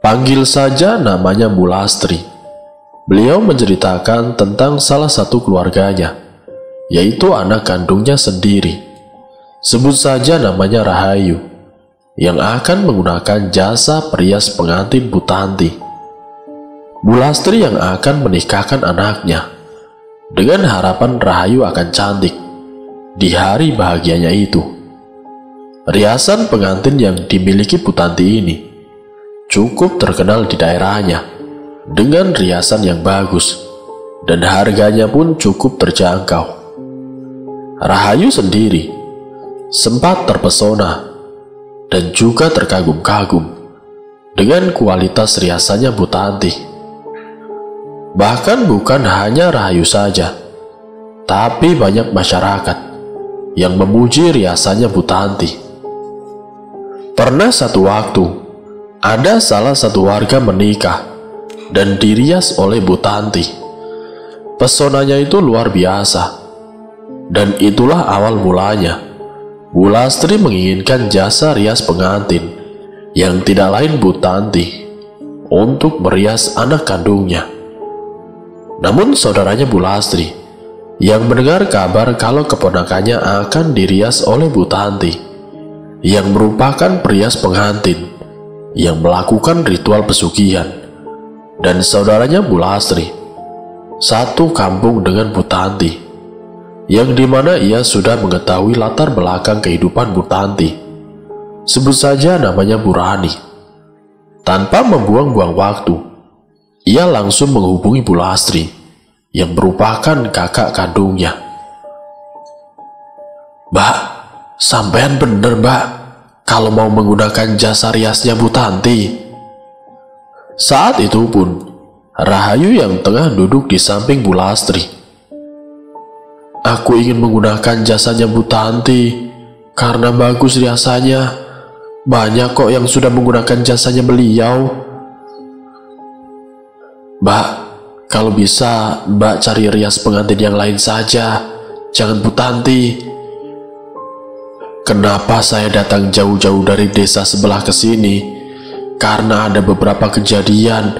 Panggil saja namanya Bu Lastri. Beliau menceritakan tentang salah satu keluarganya, yaitu anak kandungnya sendiri. Sebut saja namanya Rahayu, yang akan menggunakan jasa perias pengantin Bu Tanti. Bu Lastri yang akan menikahkan anaknya, dengan harapan Rahayu akan cantik di hari bahagianya itu. Riasan pengantin yang dimiliki Bu Tanti ini cukup terkenal di daerahnya dengan riasan yang bagus, dan harganya pun cukup terjangkau. Rahayu sendiri sempat terpesona dan juga terkagum-kagum dengan kualitas riasannya Bu Tanti. Bahkan bukan hanya Rahayu saja, tapi banyak masyarakat yang memuji riasannya Bu Tanti. Pernah satu waktu, ada salah satu warga menikah dan dirias oleh Bu Tanti. Pesonanya itu luar biasa, dan itulah awal mulanya Bu Lastri menginginkan jasa rias pengantin yang tidak lain Bu Tanti untuk merias anak kandungnya. Namun saudaranya Bu Lastri yang mendengar kabar kalau keponakannya akan dirias oleh Bu Tanti, yang merupakan perias pengantin yang melakukan ritual pesugihan, dan saudaranya Bu Lastri satu kampung dengan Bu Tanti, yang dimana ia sudah mengetahui latar belakang kehidupan Bu Tanti. Sebut saja namanya Bu Rani. Tanpa membuang-buang waktu, ia langsung menghubungi Bu Lastri yang merupakan kakak kandungnya. "Mbak, sampean bener mbak kalau mau menggunakan jasa riasnya Bu Tanti." Saat itu pun Rahayu yang tengah duduk di samping Bu Lastri. "Aku ingin menggunakan jasanya Bu Tanti karena bagus riasannya. Banyak kok yang sudah menggunakan jasanya beliau. Mbak, kalau bisa Mbak cari rias pengantin yang lain saja, jangan Bu Tanti. Kenapa saya datang jauh-jauh dari desa sebelah ke sini? Karena ada beberapa kejadian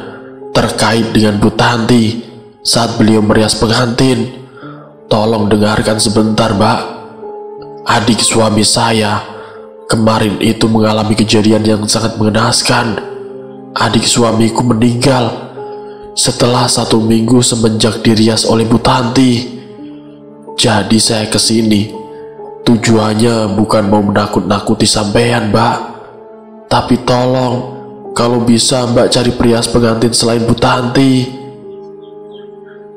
terkait dengan Bu Tanti saat beliau merias pengantin. Tolong dengarkan sebentar, Mbak. Adik suami saya kemarin itu mengalami kejadian yang sangat mengenaskan. Adik suamiku meninggal setelah 1 minggu semenjak dirias oleh Bu Tanti. Jadi saya kesini tujuannya bukan mau menakut-nakuti sampean, Mbak, tapi tolong kalau bisa Mbak cari perias pengantin selain Bu Tanti."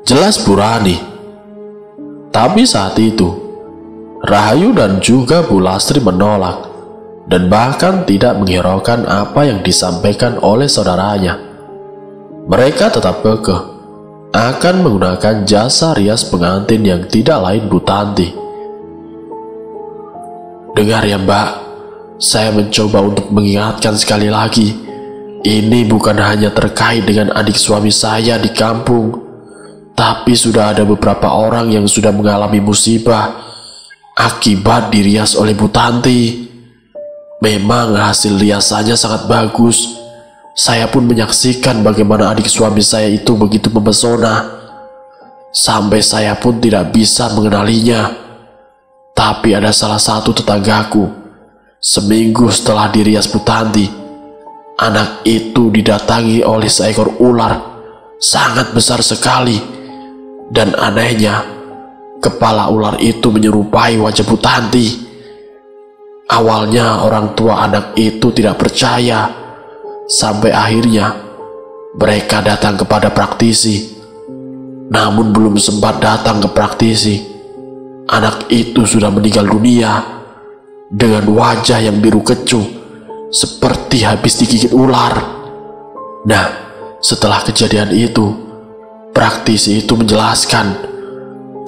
Jelas Bu Rani. Tapi saat itu Rahayu dan juga Bu Lastri menolak dan bahkan tidak menghiraukan apa yang disampaikan oleh saudaranya. Mereka tetap kekeh akan menggunakan jasa rias pengantin yang tidak lain Bu Tanti. "Dengar ya Mbak, saya mencoba untuk mengingatkan sekali lagi, ini bukan hanya terkait dengan adik suami saya di kampung, tapi sudah ada beberapa orang yang sudah mengalami musibah akibat dirias oleh Bu Tanti. Memang hasil riasannya sangat bagus. Saya pun menyaksikan bagaimana adik suami saya itu begitu mempesona, sampai saya pun tidak bisa mengenalinya. Tapi ada salah satu tetanggaku, seminggu setelah dirias Bu Tanti, anak itu didatangi oleh seekor ular sangat besar sekali, dan anehnya kepala ular itu menyerupai wajah Bu Tanti. Awalnya orang tua anak itu tidak percaya, sampai akhirnya mereka datang kepada praktisi. Namun belum sempat datang ke praktisi, anak itu sudah meninggal dunia dengan wajah yang biru kecut seperti habis digigit ular. Nah, setelah kejadian itu, praktisi itu menjelaskan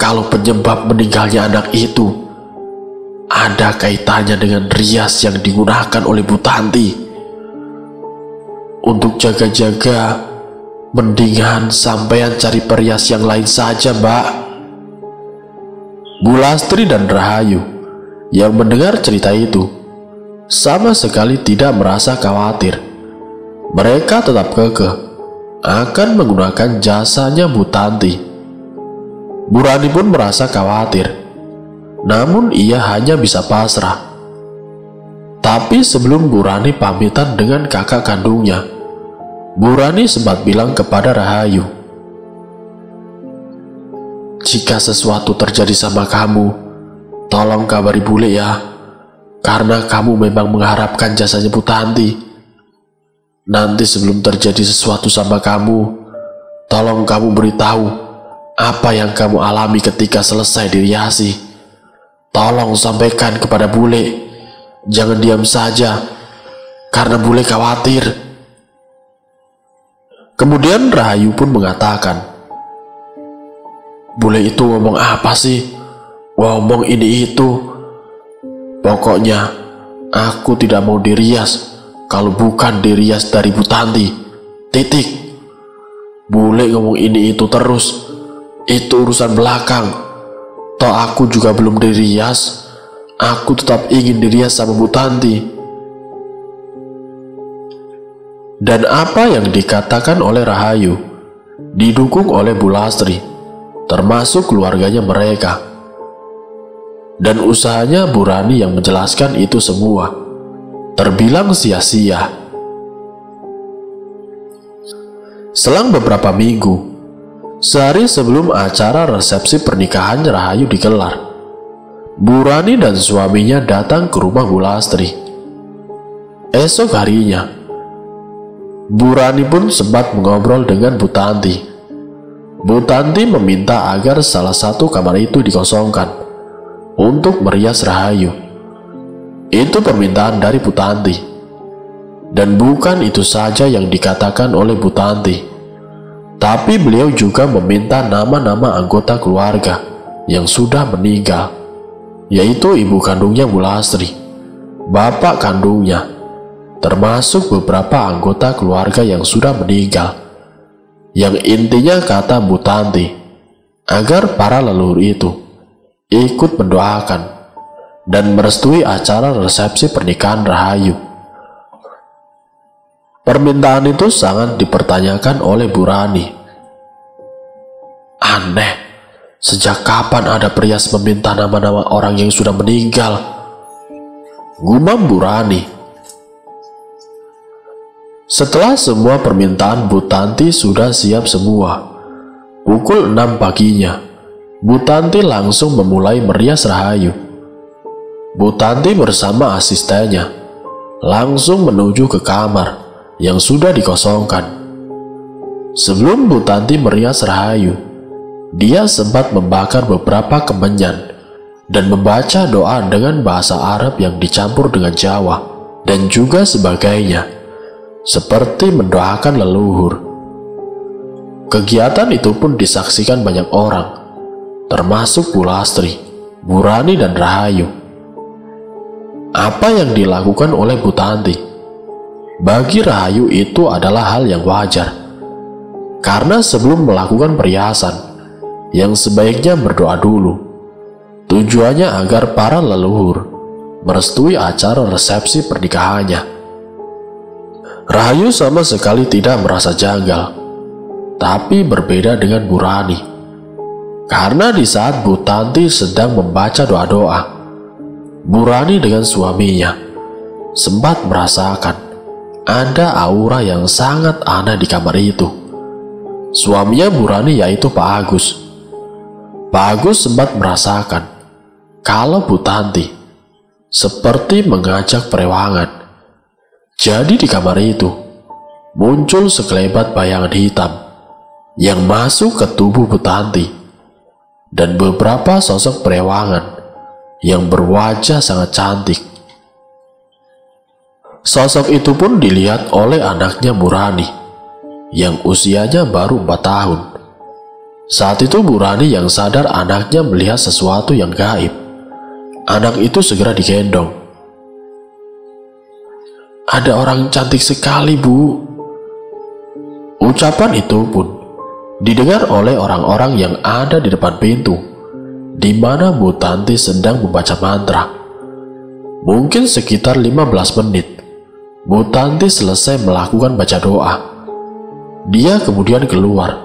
kalau penyebab meninggalnya anak itu ada kaitannya dengan rias yang digunakan oleh Bu Tanti. Untuk jaga-jaga, mendingan sampean cari perias yang lain saja, Mbak." Bu Lastri dan Rahayu yang mendengar cerita itu sama sekali tidak merasa khawatir. Mereka tetap kekeh akan menggunakan jasanya Bu Tanti. Bu Rani pun merasa khawatir, namun ia hanya bisa pasrah. Tapi sebelum Bu Rani pamitan dengan kakak kandungnya, Bu Rani sempat bilang kepada Rahayu, "Jika sesuatu terjadi sama kamu, tolong kabari bule ya, karena kamu memang mengharapkan jasanya Bu Tanti. Nanti sebelum terjadi sesuatu sama kamu, tolong kamu beritahu apa yang kamu alami ketika selesai diriasi. Tolong sampaikan kepada bule, jangan diam saja, karena bule khawatir." Kemudian Rahayu pun mengatakan, "Bule itu ngomong apa sih? Ngomong ini itu. Pokoknya aku tidak mau dirias kalau bukan dirias dari Bu Tanti. Titik. Bule ngomong ini itu terus. Itu urusan belakang. Toh aku juga belum dirias. Aku tetap ingin dirias sama Bu Tanti." Dan apa yang dikatakan oleh Rahayu didukung oleh Bu Lastri, termasuk keluarganya mereka. Dan usahanya Bu Rani yang menjelaskan itu semua terbilang sia-sia. Selang beberapa minggu, sehari sebelum acara resepsi pernikahan Rahayu digelar, Bu Rani dan suaminya datang ke rumah Bu Lastri. Esok harinya, Bu Rani pun sempat mengobrol dengan Bu Tanti. Bu Tanti meminta agar salah satu kamar itu dikosongkan untuk merias Rahayu. Itu permintaan dari Bu Tanti. Dan bukan itu saja yang dikatakan oleh Bu Tanti, tapi beliau juga meminta nama-nama anggota keluarga yang sudah meninggal, yaitu ibu kandungnya Bu Lastri, bapak kandungnya, termasuk beberapa anggota keluarga yang sudah meninggal. Yang intinya kata Bu Tanti, agar para leluhur itu ikut mendoakan dan merestui acara resepsi pernikahan Rahayu. Permintaan itu sangat dipertanyakan oleh Bu Rani. "Aneh, sejak kapan ada perias meminta nama-nama orang yang sudah meninggal?" gumam Bu Rani. Setelah semua permintaan Bu Tanti sudah siap semua, pukul 6 paginya, Bu Tanti langsung memulai merias Rahayu. Bu Tanti bersama asistennya langsung menuju ke kamar yang sudah dikosongkan. Sebelum Bu Tanti merias Rahayu, dia sempat membakar beberapa kemenyan dan membaca doa dengan bahasa Arab yang dicampur dengan Jawa dan juga sebagainya, seperti mendoakan leluhur. Kegiatan itu pun disaksikan banyak orang, termasuk Bu Lastri, Bu Rani, dan Rahayu. Apa yang dilakukan oleh Bu Tanti bagi Rahayu itu adalah hal yang wajar, karena sebelum melakukan perhiasan yang sebaiknya berdoa dulu. Tujuannya agar para leluhur merestui acara resepsi pernikahannya. Rahayu sama sekali tidak merasa janggal, tapi berbeda dengan Bu Rani. Karena di saat Bu Tanti sedang membaca doa-doa, Bu Rani dengan suaminya sempat merasakan ada aura yang sangat aneh di kamar itu. Suaminya Bu Rani yaitu Pak Agus. Pak Agus sempat merasakan kalau Bu Tanti seperti mengajak perewangan. Jadi di kamar itu muncul sekelebat bayangan hitam yang masuk ke tubuh Bu Tanti dan beberapa sosok perewangan yang berwajah sangat cantik. Sosok itu pun dilihat oleh anaknya Bu Rani yang usianya baru 4 tahun. Saat itu Bu Rani yang sadar anaknya melihat sesuatu yang gaib. Anak itu segera digendong. "Ada orang cantik sekali, Bu." Ucapan itu pun didengar oleh orang-orang yang ada di depan pintu, di mana Bu Tanti sedang membaca mantra. Mungkin sekitar 15 menit Bu Tanti selesai melakukan baca doa. Dia kemudian keluar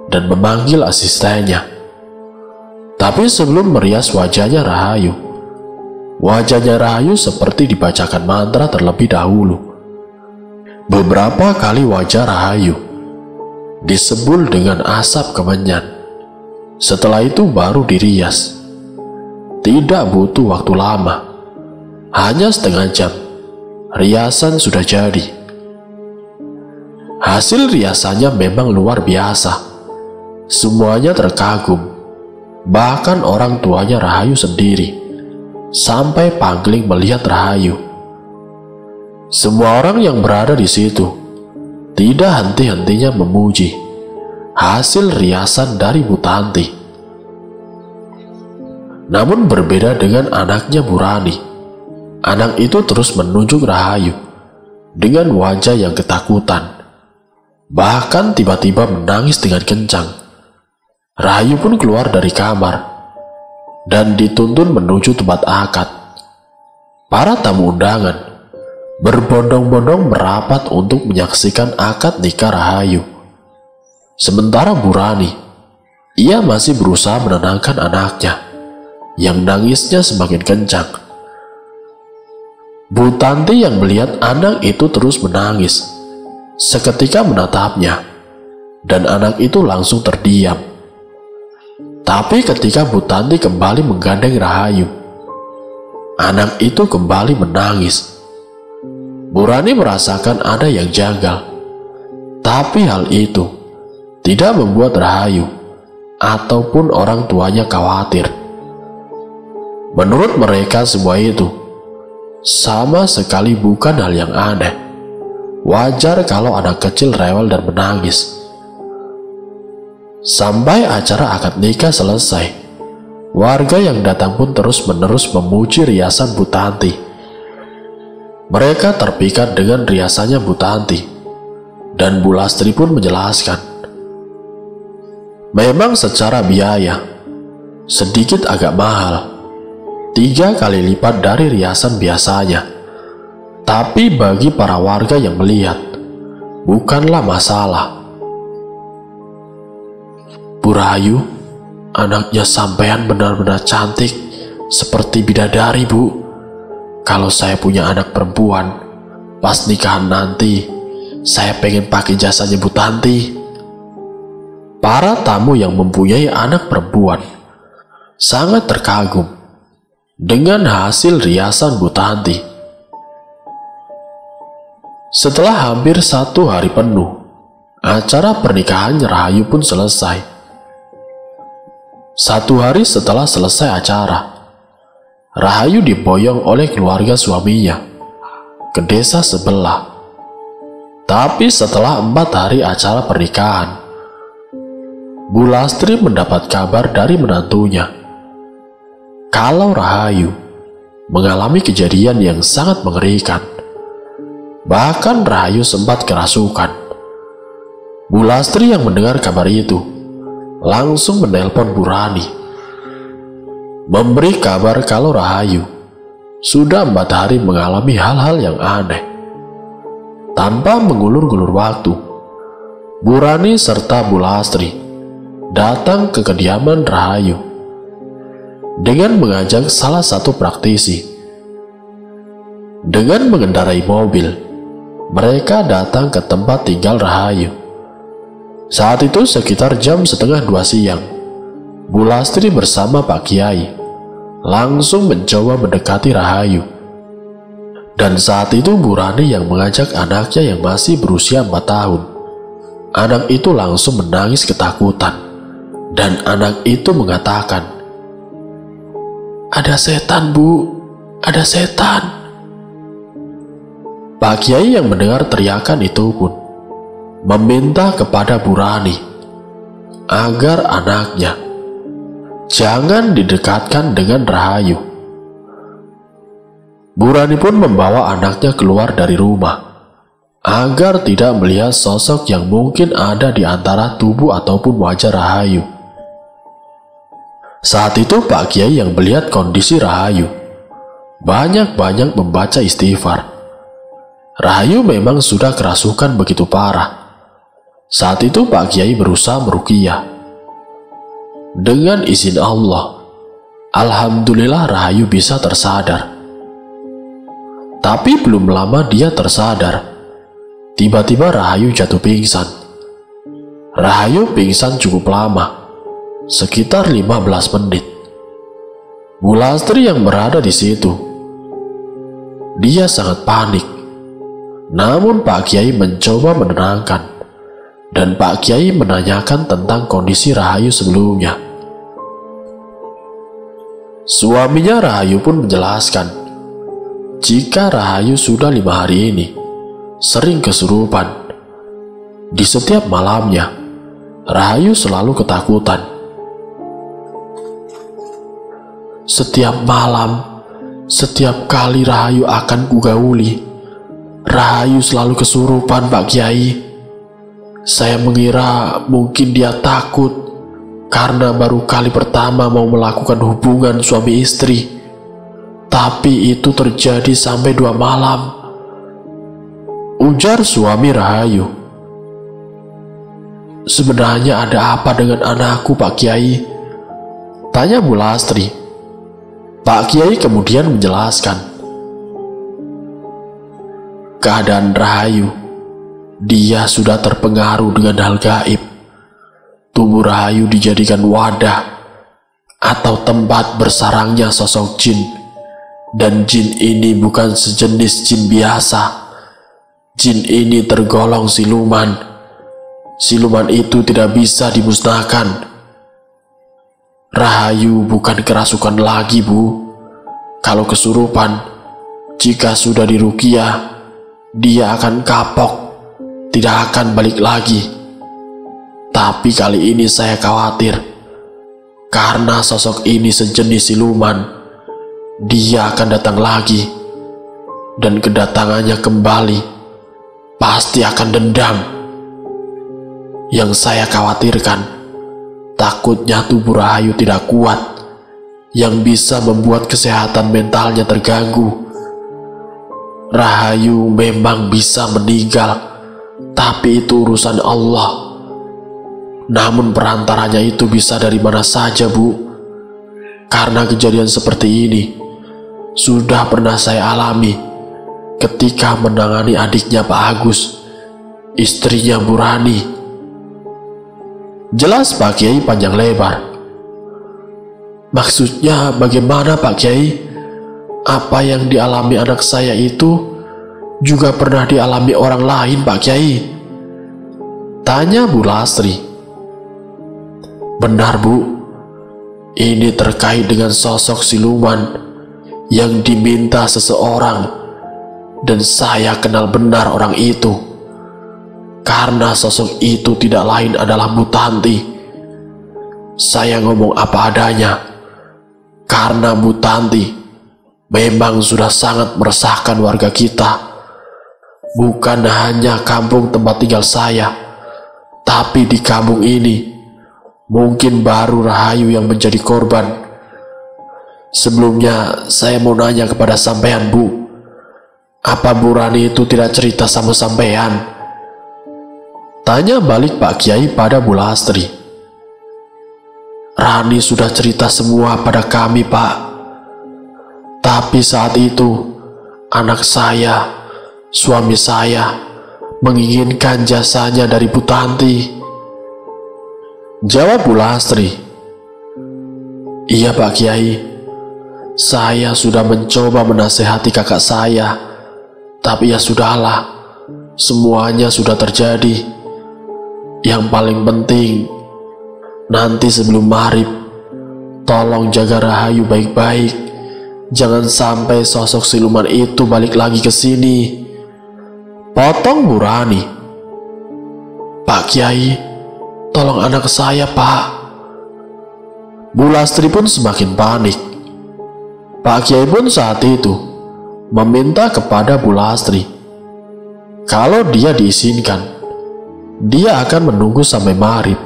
dan memanggil asistennya. Tapi sebelum merias wajahnya Rahayu seperti dibacakan mantra terlebih dahulu. Beberapa kali wajah Rahayu disebul dengan asap kemenyan. Setelah itu baru dirias. Tidak butuh waktu lama, hanya setengah jam, riasan sudah jadi. Hasil riasannya memang luar biasa. Semuanya terkagum, bahkan orang tuanya Rahayu sendiri, sampai pangling melihat Rahayu. Semua orang yang berada di situ tidak henti-hentinya memuji hasil riasan dari Bu Tanti. Namun berbeda dengan anaknya Bu Rani, anak itu terus menunjuk Rahayu dengan wajah yang ketakutan, bahkan tiba-tiba menangis dengan kencang. Rahayu pun keluar dari kamar dan dituntun menuju tempat akad. Para tamu undangan berbondong-bondong merapat untuk menyaksikan akad nikah Rahayu. Sementara Bu Rani, ia masih berusaha menenangkan anaknya yang nangisnya semakin kencang. Bu Tanti yang melihat anak itu terus menangis, seketika menatapnya, dan anak itu langsung terdiam. Tapi ketika Bu Tanti kembali menggandeng Rahayu, anak itu kembali menangis. Bu Rani merasakan ada yang janggal, tapi hal itu tidak membuat Rahayu ataupun orang tuanya khawatir. Menurut mereka semua itu sama sekali bukan hal yang aneh. Wajar kalau anak kecil rewel dan menangis. Sampai acara akad nikah selesai, warga yang datang pun terus-menerus memuji riasan Bu Tanti. Mereka terpikat dengan riasannya Bu Tanti, dan Bu Lastri pun menjelaskan, memang secara biaya sedikit agak mahal, 3 kali lipat dari riasan biasanya. Tapi bagi para warga yang melihat, bukanlah masalah. Bu Rahayu, anaknya sampean benar-benar cantik, seperti bidadari, Bu. Kalau saya punya anak perempuan, pas nikahan nanti, saya pengen pakai jasanya Bu Tanti. Para tamu yang mempunyai anak perempuan sangat terkagum dengan hasil riasan Bu Tanti. Setelah hampir 1 hari penuh, acara pernikahan Rahayu pun selesai. 1 hari setelah selesai acara, Rahayu diboyong oleh keluarga suaminya ke desa sebelah. Tapi setelah 4 hari acara pernikahan, Bu Lastri mendapat kabar dari menantunya kalau Rahayu mengalami kejadian yang sangat mengerikan. Bahkan Rahayu sempat kerasukan. Bu Lastri yang mendengar kabar itu langsung menelpon Bu Rani, memberi kabar kalau Rahayu sudah 4 hari mengalami hal-hal yang aneh. Tanpa mengulur-ngulur waktu, Bu Rani serta Bu Lastri datang ke kediaman Rahayu dengan mengajak salah satu praktisi. Dengan mengendarai mobil, mereka datang ke tempat tinggal Rahayu. Saat itu sekitar jam 1:30 siang. Bu Lastri bersama Pak Kiai langsung mencoba mendekati Rahayu. Dan saat itu Bu Rani yang mengajak anaknya yang masih berusia 4 tahun. Anak itu langsung menangis ketakutan, dan anak itu mengatakan, "Ada setan, Bu, ada setan." Pak Kiai yang mendengar teriakan itu pun meminta kepada Bu Rani agar anaknya jangan didekatkan dengan Rahayu. Bu Rani pun membawa anaknya keluar dari rumah agar tidak melihat sosok yang mungkin ada di antara tubuh ataupun wajah Rahayu. Saat itu Pak Kiai yang melihat kondisi Rahayu banyak-banyak membaca istighfar Rahayu memang sudah kerasukan begitu parah. Saat itu Pak Kiai berusaha meruqyah. Dengan izin Allah, alhamdulillah Rahayu bisa tersadar. Tapi belum lama dia tersadar. Tiba-tiba Rahayu jatuh pingsan. Rahayu pingsan cukup lama, sekitar 15 menit. Bu Lastri yang berada di situ. Dia sangat panik. Namun Pak Kiai mencoba menenangkan, dan Pak Kiai menanyakan tentang kondisi Rahayu sebelumnya. Suaminya Rahayu pun menjelaskan, jika Rahayu sudah 5 hari ini sering kesurupan. Di setiap malamnya, Rahayu selalu ketakutan. Setiap malam, setiap kali Rahayu akan kugauli, Rahayu selalu kesurupan, Pak Kiai. Saya mengira mungkin dia takut karena baru kali pertama mau melakukan hubungan suami istri. Tapi itu terjadi sampai 2 malam, ujar suami Rahayu. Sebenarnya ada apa dengan anakku, Pak Kiai? Tanya Bu Lastri. Pak Kiai kemudian menjelaskan keadaan Rahayu. Dia sudah terpengaruh dengan hal gaib. Tubuh Rahayu dijadikan wadah atau tempat bersarangnya sosok jin. Dan jin ini bukan sejenis jin biasa. Jin ini tergolong siluman. Siluman itu tidak bisa dimusnahkan. Rahayu bukan kerasukan lagi, Bu. Kalau kesurupan, jika sudah diruqyah, dia akan kapok, tidak akan balik lagi. Tapi kali ini saya khawatir, karena sosok ini sejenis siluman. Dia akan datang lagi, dan kedatangannya kembali pasti akan dendam. Yang saya khawatirkan, takutnya tubuh Rahayu tidak kuat, yang bisa membuat kesehatan mentalnya terganggu. Rahayu memang bisa meninggal, tapi itu urusan Allah. Namun perantaranya itu bisa dari mana saja, Bu. Karena kejadian seperti ini sudah pernah saya alami ketika menangani adiknya Pak Agus, istrinya Bu Rani. Jelas Pak Kiai panjang lebar. Maksudnya bagaimana, Pak Kiai? Apa yang dialami anak saya itu juga pernah dialami orang lain, Pak Kiai? Tanya Bu Lastri. Benar, Bu. Ini terkait dengan sosok siluman yang diminta seseorang, dan saya kenal benar orang itu. Karena sosok itu tidak lain adalah Bu Tanti. Saya ngomong apa adanya, karena Bu Tanti memang sudah sangat meresahkan warga kita. Bukan hanya kampung tempat tinggal saya, tapi di kampung ini mungkin baru Rahayu yang menjadi korban. Sebelumnya saya mau nanya kepada sampean, Bu. Apa Bu Rani itu tidak cerita sama sampean? Tanya balik Pak Kiai pada Bu Lastri. Rani sudah cerita semua pada kami, Pak. Tapi saat itu, anak saya, suami saya, menginginkan jasanya dari Bu Tanti. Jawab Bu Lastri. Iya, Pak Kiai. Saya sudah mencoba menasehati kakak saya. Tapi ya sudahlah, semuanya sudah terjadi. Yang paling penting, nanti sebelum maghrib, tolong jaga Rahayu baik-baik. Jangan sampai sosok siluman itu balik lagi ke sini. Potong Bu Rani. Pak Kiai, tolong anak saya, Pak. Bu Lastri pun semakin panik. Pak Kiai pun saat itu meminta kepada Bu Lastri, kalau dia diizinkan, dia akan menunggu sampai maghrib.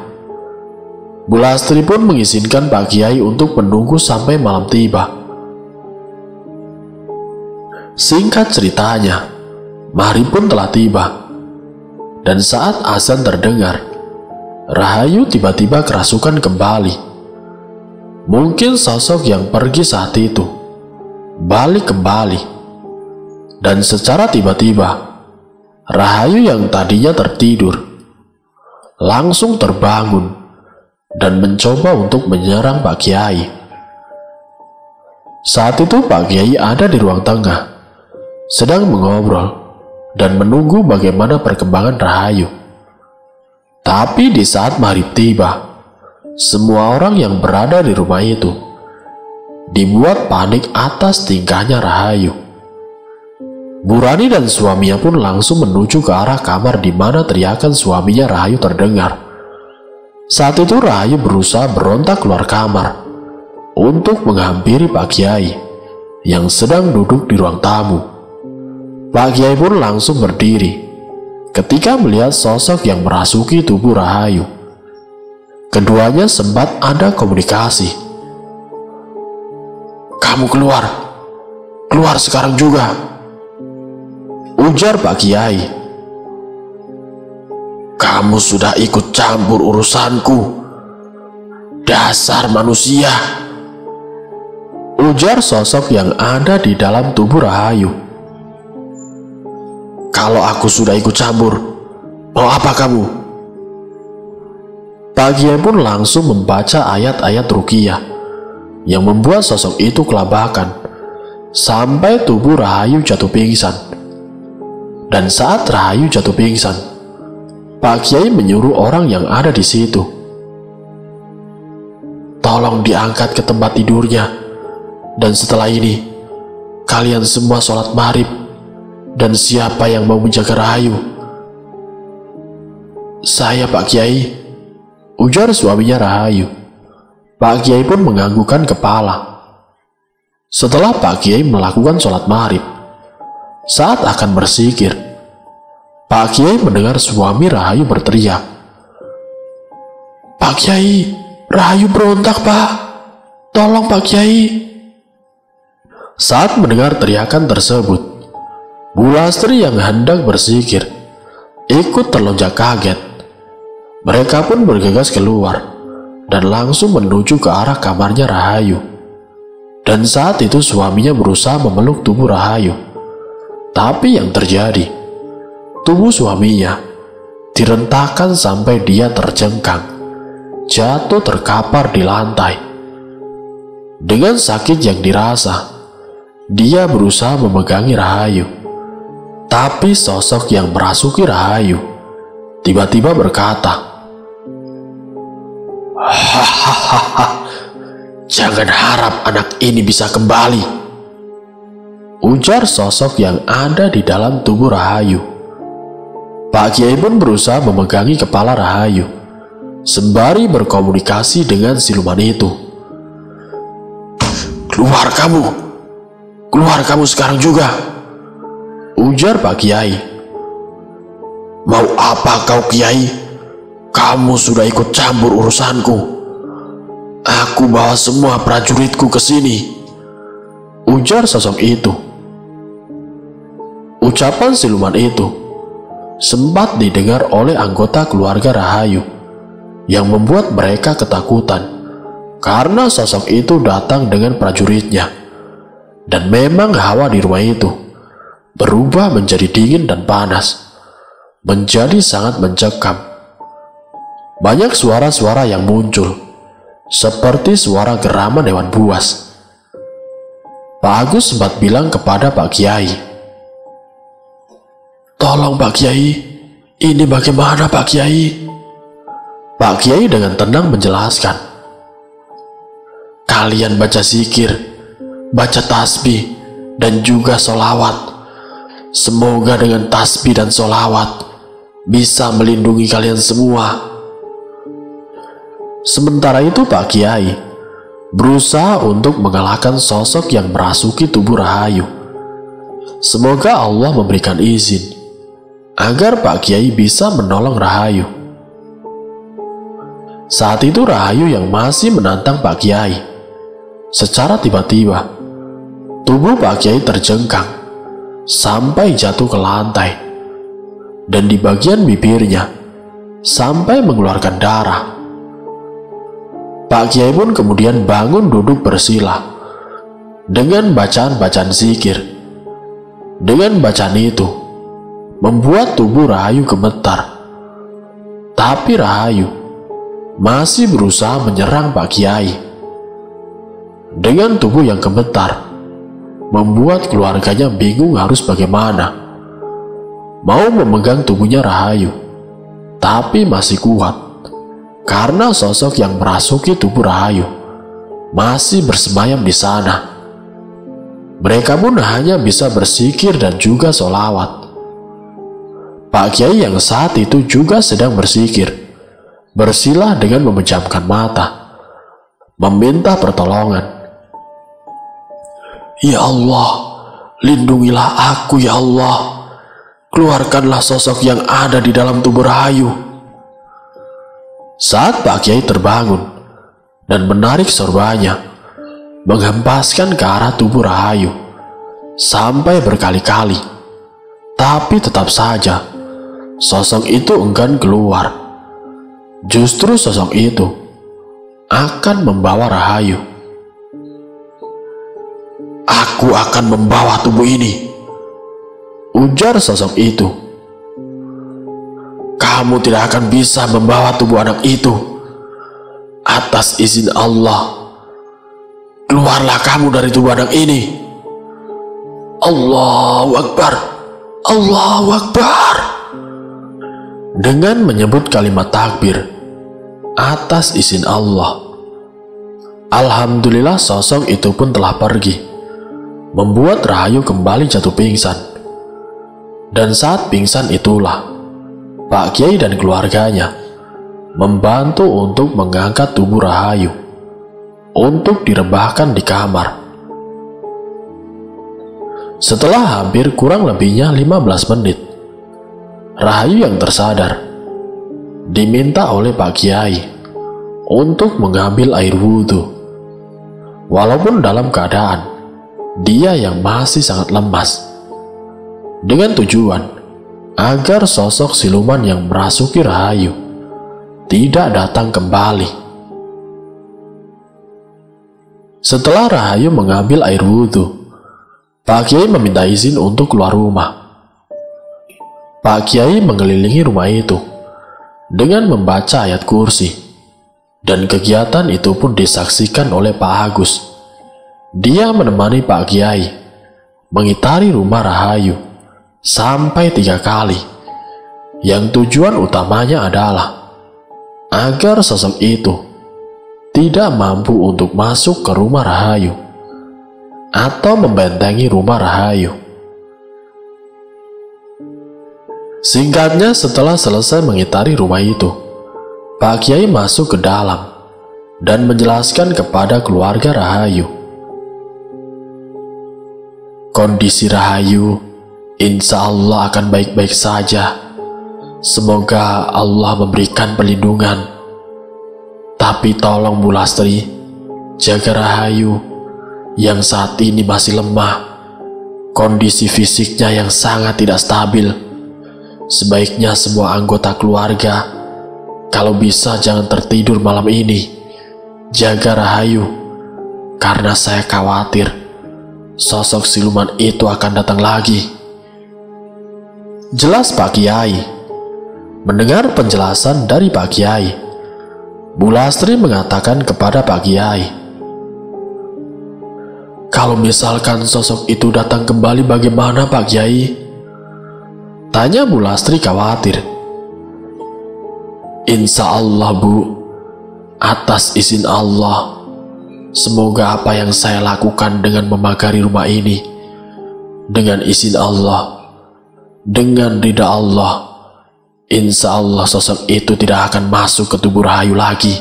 Bu Lastri pun mengizinkan Pak Kiai untuk menunggu sampai malam tiba. Singkat ceritanya, maghrib pun telah tiba. Dan saat azan terdengar, Rahayu tiba-tiba kerasukan kembali. Mungkin sosok yang pergi saat itu balik kembali. Dan secara tiba-tiba, Rahayu yang tadinya tertidur langsung terbangun dan mencoba untuk menyerang Pak Kiai. Saat itu Pak Kiai ada di ruang tengah, sedang mengobrol dan menunggu bagaimana perkembangan Rahayu. Tapi di saat maghrib tiba, semua orang yang berada di rumah itu dibuat panik atas tingkahnya Rahayu. Bu Rani dan suaminya pun langsung menuju ke arah kamar di mana teriakan suaminya Rahayu terdengar. Saat itu Rahayu berusaha berontak keluar kamar untuk menghampiri Pak Kiai yang sedang duduk di ruang tamu. Pak Kiai pun langsung berdiri ketika melihat sosok yang merasuki tubuh Rahayu. Keduanya sempat ada komunikasi. "Kamu keluar sekarang juga," ujar Pak Kiai. "Kamu sudah ikut campur urusanku, dasar manusia," ujar sosok yang ada di dalam tubuh Rahayu. "Kalau aku sudah ikut campur, mau apa kamu?" Pak Kiai pun langsung membaca ayat-ayat ruqyah yang membuat sosok itu kelabakan sampai tubuh Rahayu jatuh pingsan. Dan saat Rahayu jatuh pingsan, Pak Kiai menyuruh orang yang ada di situ, "Tolong diangkat ke tempat tidurnya, dan setelah ini kalian semua sholat maghrib. Dan siapa yang mau menjaga Rahayu?" "Saya, Pak Kiai," ujar suaminya Rahayu. Pak Kiai pun menganggukkan kepala. Setelah Pak Kiai melakukan sholat maghrib, saat akan berzikir, Pak Kiai mendengar suami Rahayu berteriak, "Pak Kiai, Rahayu berontak, Pak. Tolong Pak Kiai." Saat mendengar teriakan tersebut, Bu Lastri yang hendak berzikir ikut terlonjak kaget. Mereka pun bergegas keluar dan langsung menuju ke arah kamarnya Rahayu. Dan saat itu suaminya berusaha memeluk tubuh Rahayu. Tapi yang terjadi, tubuh suaminya direntakkan sampai dia terjengkang, jatuh terkapar di lantai. Dengan sakit yang dirasa, dia berusaha memegangi Rahayu. Tapi sosok yang merasuki Rahayu tiba-tiba berkata, "Hahaha, jangan harap anak ini bisa kembali," ujar sosok yang ada di dalam tubuh Rahayu. Pak Kiai pun berusaha memegangi kepala Rahayu sembari berkomunikasi dengan siluman itu. Keluar kamu sekarang juga," ujar Pak Kiai. "Mau apa kau, Kiai? Kamu sudah ikut campur urusanku. Aku bawa semua prajuritku ke sini," ujar sosok itu. Ucapan siluman itu sempat didengar oleh anggota keluarga Rahayu yang membuat mereka ketakutan karena sosok itu datang dengan prajuritnya. Dan memang hawa di rumah itu berubah menjadi dingin dan panas, menjadi sangat mencekam. Banyak suara-suara yang muncul, seperti suara geraman hewan buas. Pak Agus sempat bilang kepada Pak Kiai, "Tolong Pak Kiai, ini bagaimana Pak Kiai?" Pak Kiai dengan tenang menjelaskan, "Kalian baca zikir, baca tasbih, dan juga sholawat. Semoga dengan tasbih dan sholawat bisa melindungi kalian semua." Sementara itu Pak Kiai berusaha untuk mengalahkan sosok yang merasuki tubuh Rahayu. Semoga Allah memberikan izin agar Pak Kiai bisa menolong Rahayu. Saat itu Rahayu yang masih menantang Pak Kiai. Secara tiba-tiba, tubuh Pak Kiai terjengkang sampai jatuh ke lantai, dan di bagian bibirnya sampai mengeluarkan darah. Pak Kiai pun kemudian bangun duduk bersila dengan bacaan-bacaan zikir. Dengan bacaan itu membuat tubuh Rahayu gemetar. Tapi Rahayu masih berusaha menyerang Pak Kiai. Dengan tubuh yang gemetar, membuat keluarganya bingung harus bagaimana. Mau memegang tubuhnya Rahayu, tapi masih kuat karena sosok yang merasuki tubuh Rahayu masih bersemayam di sana. Mereka pun hanya bisa berzikir dan juga sholawat. Pak Kiai yang saat itu juga sedang berzikir, bersilah dengan memejamkan mata, meminta pertolongan. Ya Allah, lindungilah aku ya Allah. Keluarkanlah sosok yang ada di dalam tubuh Rahayu. Saat Pak Kiai terbangun dan menarik sorbannya, menghempaskan ke arah tubuh Rahayu sampai berkali-kali, tapi tetap saja sosok itu enggan keluar. Justru sosok itu akan membawa Rahayu. Aku akan membawa tubuh ini, ujar sosok itu. Kamu tidak akan bisa membawa tubuh anak itu. Atas izin Allah, keluarlah kamu dari tubuh anak ini. Allahu Akbar, Allahu Akbar. Dengan menyebut kalimat takbir atas izin Allah, alhamdulillah sosok itu pun telah pergi, membuat Rahayu kembali jatuh pingsan. Dan saat pingsan itulah Pak Kiai dan keluarganya membantu untuk mengangkat tubuh Rahayu untuk direbahkan di kamar. Setelah hampir kurang lebihnya 15 menit, Rahayu yang tersadar diminta oleh Pak Kiai untuk mengambil air wudhu. Walaupun dalam keadaan dia yang masih sangat lemas, dengan tujuan agar sosok siluman yang merasuki Rahayu tidak datang kembali. Setelah Rahayu mengambil air wudhu, Pak Kiai meminta izin untuk keluar rumah. Pak Kiai mengelilingi rumah itu dengan membaca ayat kursi, dan kegiatan itu pun disaksikan oleh Pak Agus. Dia menemani Pak Kiai mengitari rumah Rahayu sampai 3 kali, yang tujuan utamanya adalah agar sosok itu tidak mampu untuk masuk ke rumah Rahayu atau membentengi rumah Rahayu. Singkatnya, setelah selesai mengitari rumah itu, Pak Kiai masuk ke dalam dan menjelaskan kepada keluarga Rahayu. Kondisi Rahayu insya Allah akan baik-baik saja. Semoga Allah memberikan perlindungan. Tapi tolong Bu Lastri, jaga Rahayu yang saat ini masih lemah, kondisi fisiknya yang sangat tidak stabil. Sebaiknya semua anggota keluarga, kalau bisa jangan tertidur malam ini. Jaga Rahayu, karena saya khawatir sosok siluman itu akan datang lagi. Jelas Pak Kiai. Mendengar penjelasan dari Pak Kiai, Bu Lastri mengatakan kepada Pak Kiai, kalau misalkan sosok itu datang kembali bagaimana Pak Kiai? Tanya Bu Lastri khawatir. Insya Allah Bu, atas izin Allah, semoga apa yang saya lakukan dengan memagari rumah ini, dengan izin Allah, dengan ridha Allah, insya Allah sosok itu tidak akan masuk ke tubuh Rahayu lagi.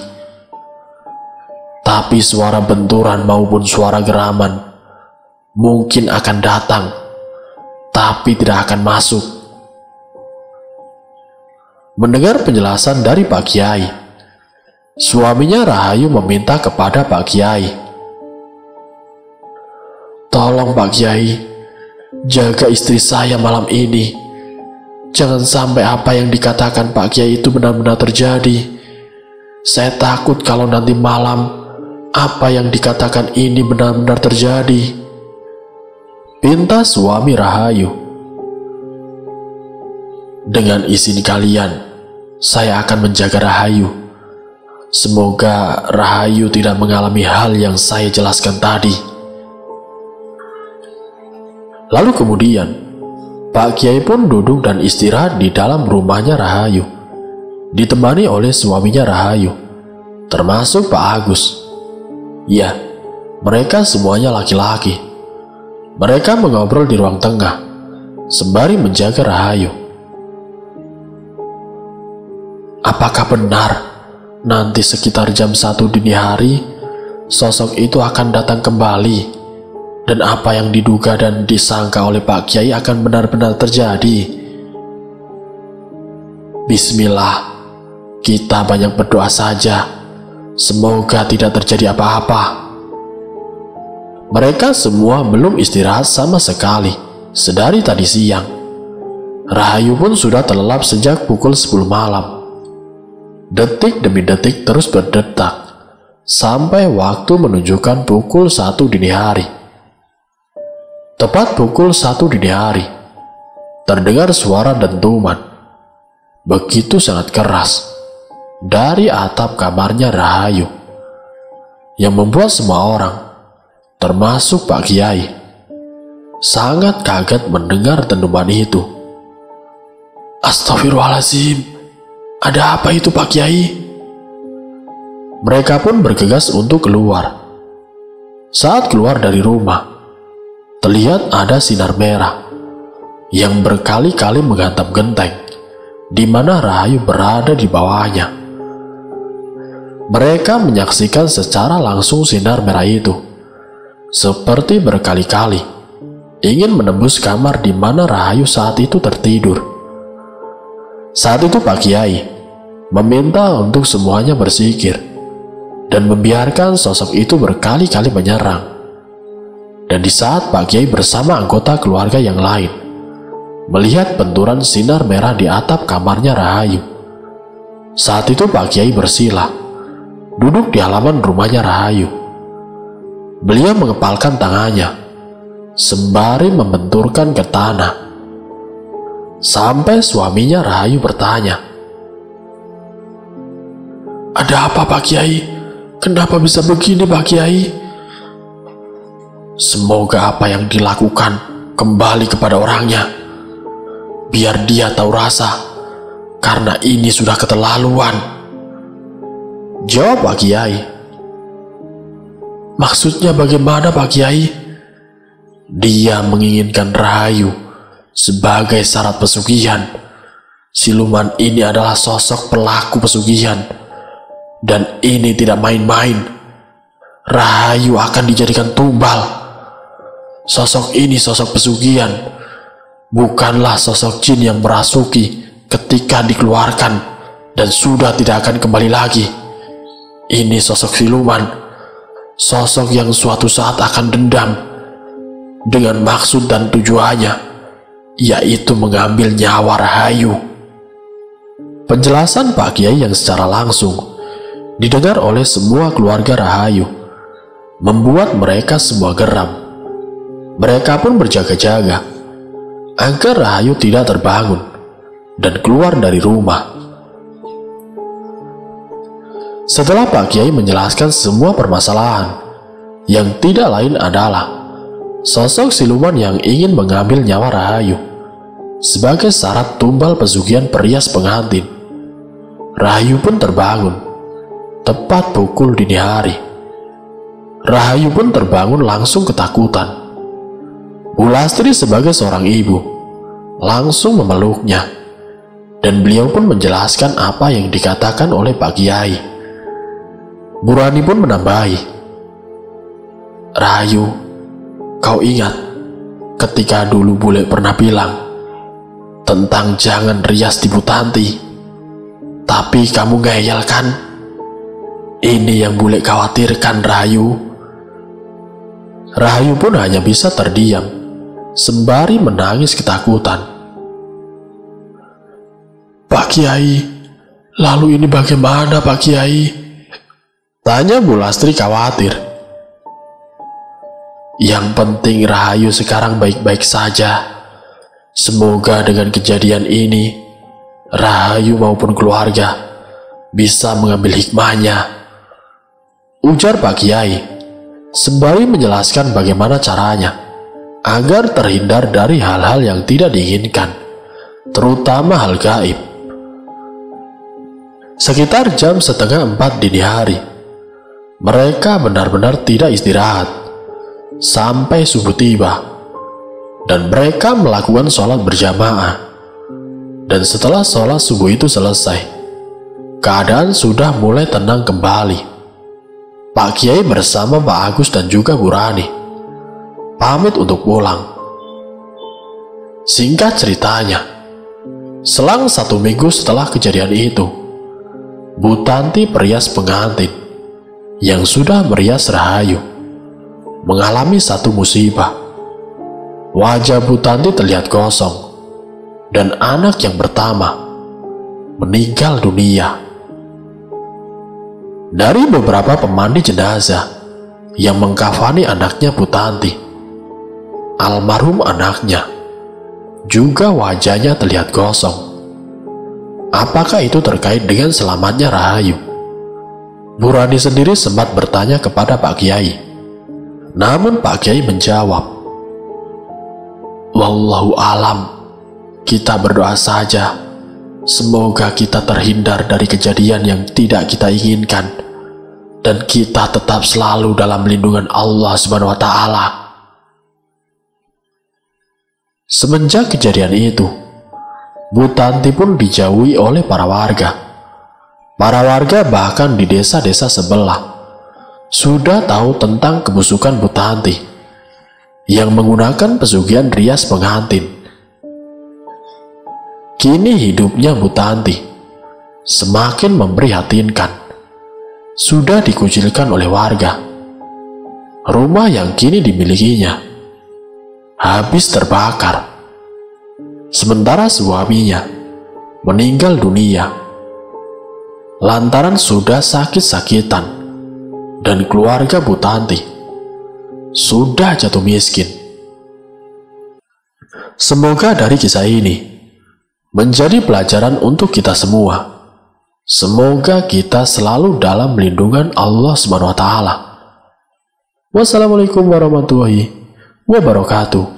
Tapi suara benturan maupun suara geraman mungkin akan datang, tapi tidak akan masuk. Mendengar penjelasan dari Pak Kiai, suaminya Rahayu meminta kepada Pak Kiai, tolong Pak Kiai, jaga istri saya malam ini. Jangan sampai apa yang dikatakan Pak Kiai itu benar-benar terjadi. Saya takut kalau nanti malam apa yang dikatakan ini benar-benar terjadi. Pinta suami Rahayu. Dengan izin kalian, saya akan menjaga Rahayu. Semoga Rahayu tidak mengalami hal yang saya jelaskan tadi. Lalu kemudian, Pak Kiai pun duduk dan istirahat di dalam rumahnya Rahayu, ditemani oleh suaminya Rahayu, termasuk Pak Agus. Ya, mereka semuanya laki-laki. Mereka mengobrol di ruang tengah, sembari menjaga Rahayu. Apakah benar nanti sekitar jam 1 dini hari, sosok itu akan datang kembali? Dan apa yang diduga dan disangka oleh Pak Kiai akan benar-benar terjadi? Bismillah, kita banyak berdoa saja. Semoga tidak terjadi apa-apa. Mereka semua belum istirahat sama sekali sedari tadi siang. Rahayu pun sudah terlelap sejak pukul 10 malam. Detik demi detik terus berdetak sampai waktu menunjukkan pukul 1 dini hari. Tepat pukul 1 dini hari, terdengar suara dentuman begitu sangat keras dari atap kamarnya Rahayu, yang membuat semua orang, termasuk Pak Kiai, sangat kaget mendengar dentuman itu. Astagfirullahaladzim, ada apa itu Pak Kiai? Mereka pun bergegas untuk keluar. Saat keluar dari rumah, terlihat ada sinar merah yang berkali-kali menghantam genteng di mana Rahayu berada di bawahnya. Mereka menyaksikan secara langsung sinar merah itu, seperti berkali-kali ingin menembus kamar di mana Rahayu saat itu tertidur. Saat itu Pak Kiai meminta untuk semuanya berzikir dan membiarkan sosok itu berkali-kali menyerang. Dan di saat Pak Kiai bersama anggota keluarga yang lain melihat benturan sinar merah di atap kamarnya Rahayu, saat itu Pak Kiai bersila duduk di halaman rumahnya Rahayu. Beliau mengepalkan tangannya sembari membenturkan ke tanah, sampai suaminya Rahayu bertanya, "Ada apa Pak Kiai? Kenapa bisa begini Pak Kiai?" Semoga apa yang dilakukan kembali kepada orangnya. Biar dia tahu rasa, karena ini sudah keterlaluan, jawab Pak Kiai. Maksudnya bagaimana Pak Kiai? Dia menginginkan Rahayu sebagai syarat pesugihan. Siluman ini adalah sosok pelaku pesugihan, dan ini tidak main-main. Rahayu akan dijadikan tumbal. Sosok ini sosok pesugihan, bukanlah sosok jin yang merasuki ketika dikeluarkan dan sudah tidak akan kembali lagi. Ini sosok siluman, sosok yang suatu saat akan dendam dengan maksud dan tujuannya, yaitu mengambil nyawa Rahayu. Penjelasan Pak Kiai yang secara langsung didengar oleh semua keluarga Rahayu membuat mereka semua geram. Mereka pun berjaga-jaga agar Rahayu tidak terbangun dan keluar dari rumah. Setelah Pak Kiai menjelaskan semua permasalahan, yang tidak lain adalah sosok siluman yang ingin mengambil nyawa Rahayu sebagai syarat tumbal pesugihan perias pengantin, Rahayu pun terbangun tepat pukul dini hari. Rahayu pun terbangun langsung ketakutan. Bu Lastri sebagai seorang ibu langsung memeluknya, dan beliau pun menjelaskan apa yang dikatakan oleh Pak Kiai. Bu Rani pun menambahi, Rahayu, kau ingat ketika dulu bule pernah bilang tentang jangan rias di Bu Tanti, tapi kamu ngeyel kan? Ini yang bule khawatirkan Rahayu. Rahayu pun hanya bisa terdiam sembari menangis ketakutan. "Pak Kiai, lalu ini bagaimana Pak Kiai?" tanya Bu Lastri khawatir. "Yang penting Rahayu sekarang baik-baik saja. Semoga dengan kejadian ini, Rahayu maupun keluarga bisa mengambil hikmahnya," ujar Pak Kiai, sembari menjelaskan bagaimana caranya agar terhindar dari hal-hal yang tidak diinginkan, terutama hal gaib. Sekitar jam 3:30 dini hari, mereka benar-benar tidak istirahat sampai subuh tiba, dan mereka melakukan sholat berjamaah. Dan setelah sholat subuh itu selesai, keadaan sudah mulai tenang kembali. Pak Kiai bersama Pak Agus dan juga Bu Rani pamit untuk pulang. Singkat ceritanya, selang 1 minggu setelah kejadian itu, Bu Tanti perias pengantin yang sudah merias Rahayu mengalami satu musibah. Wajah Bu Tanti terlihat kosong, dan anak yang pertama meninggal dunia. Dari beberapa pemandi jenazah yang mengkafani anaknya Bu Tanti, almarhum anaknya juga wajahnya terlihat kosong. Apakah itu terkait dengan selamatnya Rahayu? Bu Rani sendiri sempat bertanya kepada Pak Kiai. Namun Pak Kiai menjawab, "Wallahu alam, kita berdoa saja. Semoga kita terhindar dari kejadian yang tidak kita inginkan, dan kita tetap selalu dalam lindungan Allah Subhanahu wa Ta'ala." Semenjak kejadian itu, Bu Tanti pun dijauhi oleh para warga. Para warga bahkan di desa-desa sebelah sudah tahu tentang kebusukan Bu Tanti yang menggunakan pesugihan rias pengantin. Kini hidupnya Bu Tanti semakin memprihatinkan. Sudah dikucilkan oleh warga. Rumah yang kini dimilikinya habis terbakar. Sementara suaminya meninggal dunia lantaran sudah sakit-sakitan, dan keluarga Bu Tanti sudah jatuh miskin. Semoga dari kisah ini menjadi pelajaran untuk kita semua. Semoga kita selalu dalam lindungan Allah Subhanahu wa Ta'ala. Wassalamualaikum warahmatullahi wabarakatuh.